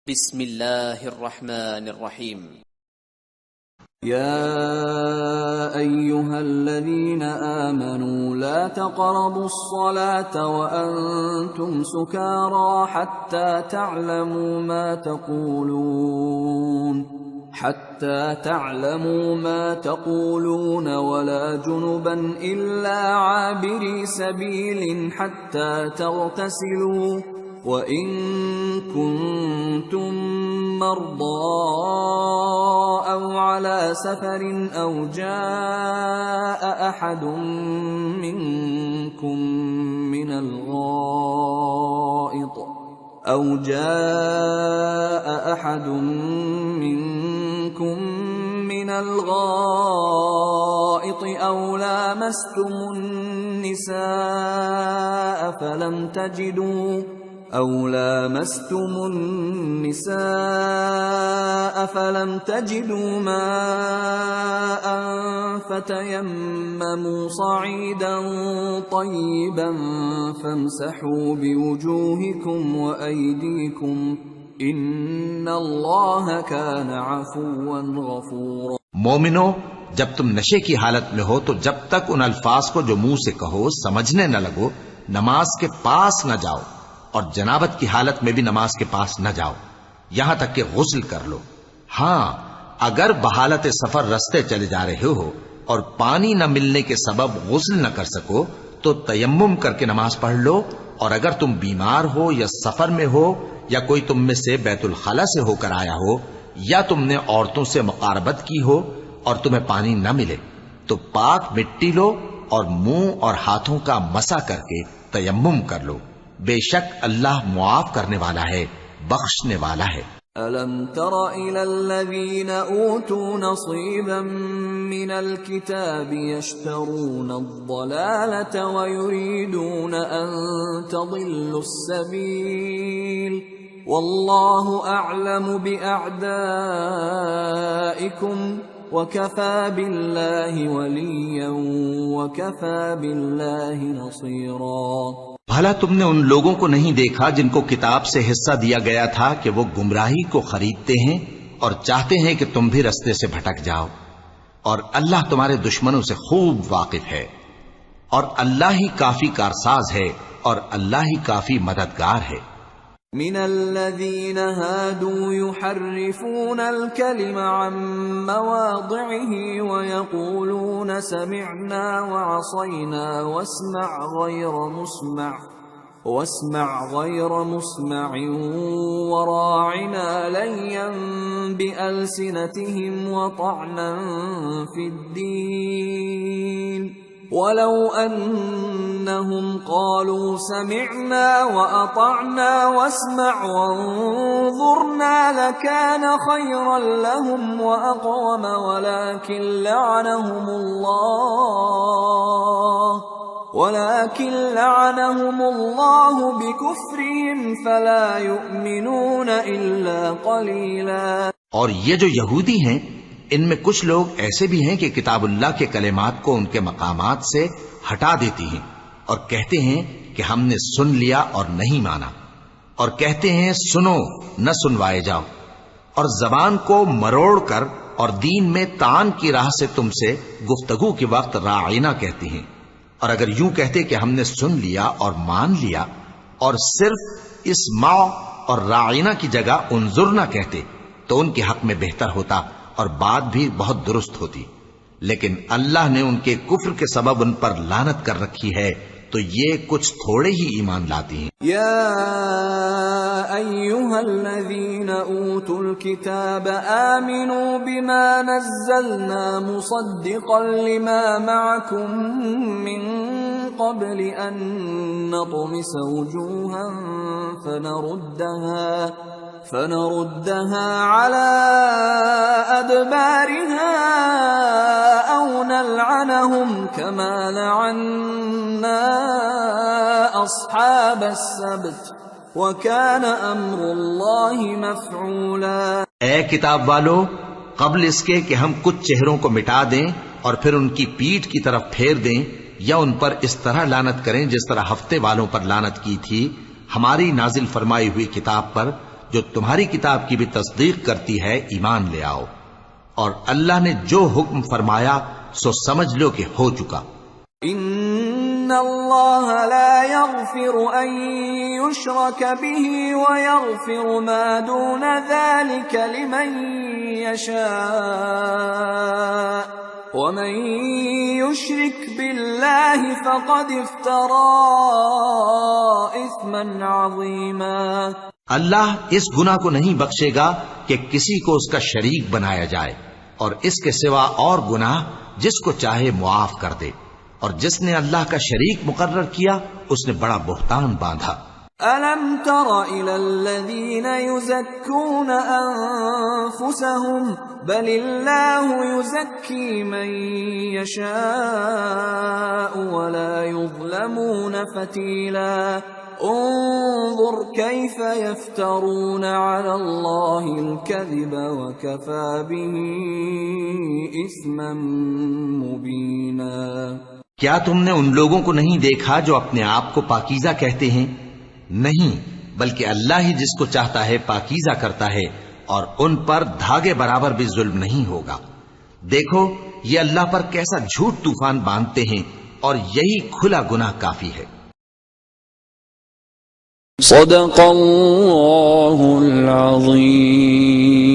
بسم الله الرحمن الرحيم. يا أيها الذين آمنوا لا تقربوا الصلاة وأنتم سكارى حتى تعلموا ما تقولون ولا جنبا إلا عابري سبيل حتى تغتسلوا وإن كنتم مرضى أو على سفر أو جاء أحد منكم من الغائط أو لامستم النساء فلم تجدوا ماء فتيمموا صعيدا طيبا فامسحوا بوجوهكم وأيديكم إن الله كان عفوا غفورا. مومنو، جب تم نشے کی حالت میں ہو تو جب تک ان الفاظ کو جو منہ سے کہو سمجھنے نہ لگو نماز کے پاس نہ جاؤ، اور جنابت کی حالت میں بھی نماز کے پاس نہ جاؤ یہاں تک کہ غسل کر لو. ہاں، اگر بحالت سفر رستے چلے جا رہے ہو اور پانی نہ ملنے کے سبب غسل نہ کر سکو تو تیمم کر کے نماز پڑھ لو، اور اگر تم بیمار ہو یا سفر میں ہو یا کوئی تم میں سے بیت الخلا سے ہو کر آیا ہو یا تم نے عورتوں سے مقاربت کی ہو اور تمہیں پانی نہ ملے تو پاک مٹی لو اور منہ اور ہاتھوں کا مسح کر کے تیمم کر لو. بے شک اللہ معاف کرنے والا ہے، بخشنے والا ہے. أَلَمْ تَرَ إِلَى الَّذِينَ أُوتُوا نَصِيبًا مِّنَ الْكِتَابِ يَشْتَرُونَ الضَّلَالَةَ وَيُرِيدُونَ أَن تَضِلُّوا السَّبِيلَ وَاللَّهُ أَعْلَمُ بِأَعْدَائِكُمْ وَكَفَى بِاللَّهِ وَلِيًّا وَكَفَى بِاللَّهِ نَصِيرًا. بھلا تم نے ان لوگوں کو نہیں دیکھا جن کو کتاب سے حصہ دیا گیا تھا کہ وہ گمراہی کو خریدتے ہیں اور چاہتے ہیں کہ تم بھی رستے سے بھٹک جاؤ، اور اللہ تمہارے دشمنوں سے خوب واقف ہے، اور اللہ ہی کافی کارساز ہے اور اللہ ہی کافی مددگار ہے. من الذين هادوا يحرفون الكلم عن مواضعه ويقولون سمعنا وعصينا واسمع غير مسمع وراعنا ليا بألسنتهم وطعنا في الدين ولو أنهم قالوا سمعنا وأطعنا واسمع وانظرنا لكان خيرا لهم وأقوم ولكن لعنهم الله بكفرهم فلا يؤمنون إلا قليلا. اور یہ جو یہودی ہیں ان میں کچھ لوگ ایسے بھی ہیں کہ کتاب اللہ کے کلمات کو ان کے مقامات سے ہٹا دیتی ہیں اور کہتے ہیں کہ ہم نے سن لیا اور نہیں مانا، اور کہتے ہیں سنو نہ سنوائے جاؤ، اور زبان کو مروڑ کر اور دین میں طعن کی راہ سے تم سے گفتگو کے وقت راعینا کہتے ہیں. اور اگر یوں کہتے کہ ہم نے سن لیا اور مان لیا اور صرف اسمع اور راعینا کی جگہ انظرنا کہتے تو ان کے حق میں بہتر ہوتا اور بات بھی بہت درست ہوتی. لیکن اللہ نے ان کے کفر کے سبب ان پر لعنت کر رکھی ہے تو یہ کچھ تھوڑے ہی ایمان لاتی ہیں. یا ایھا الذین اوتوا الکتاب آمنوا بما نزلنا مصدقا لما معکم من قبل ان نطمس وجوها فنردها على أدبارها أو نلعنهم كما لعنا أصحاب السبت وَكَانَ أَمْرُ اللَّهِ مَفْعُولًا۔ اے کتاب والو، قبل اس کے کہ ہم کچھ چہروں کو مٹا دیں اور پھر ان کی پیٹھ کی طرف پھیر دیں یا ان پر اس طرح لعنت کریں جس طرح ہفتے والوں پر لعنت کی تھی، ہماری نازل فرمائی ہوئی کتاب پر جو تمہاری کتاب کی بھی تصدیق کرتی ہے ایمان لے آؤ، اور اللہ نے جو حکم فرمایا سو سمجھ لو کہ ہو چکا۔ ان اللہ لا یغفر ان یشرک به ویغفر ما دون ذلك لمن یشاء ومن یشرک باللہ فقد افترى اثما عظیما۔ اللہ اس گناہ کو نہیں بخشے گا کہ کسی کو اس کا شریک بنایا جائے، اور اس کے سوا اور گناہ جس کو چاہے معاف کر دے، اور جس نے اللہ کا شریک مقرر کیا اس نے بڑا بہتان باندھا۔ أَلَمْ تَرَ إِلَى الَّذِينَ يُزَكُّونَ أَنفُسَهُمْ بَلِ اللَّهُ يُزَكِّي مَن يَشَاءُ وَلَا يُظْلَمُونَ فَتِيلًا انظر كيف يفترون على الله الكذب وكفى به اثما مبينا۔ کیا تم نے ان لوگوں کو نہیں دیکھا جو اپنے آپ کو پاکیزہ کہتے ہیں؟ نہیں، بلکہ اللہ ہی جس کو چاہتا ہے پاکیزہ کرتا ہے، اور ان پر دھاگے برابر بھی ظلم نہیں ہوگا۔ دیکھو یہ اللہ پر کیسا جھوٹ طوفان باندھتے ہیں، اور یہی کھلا گناہ کافی ہے۔ صدق اللہ العظیم۔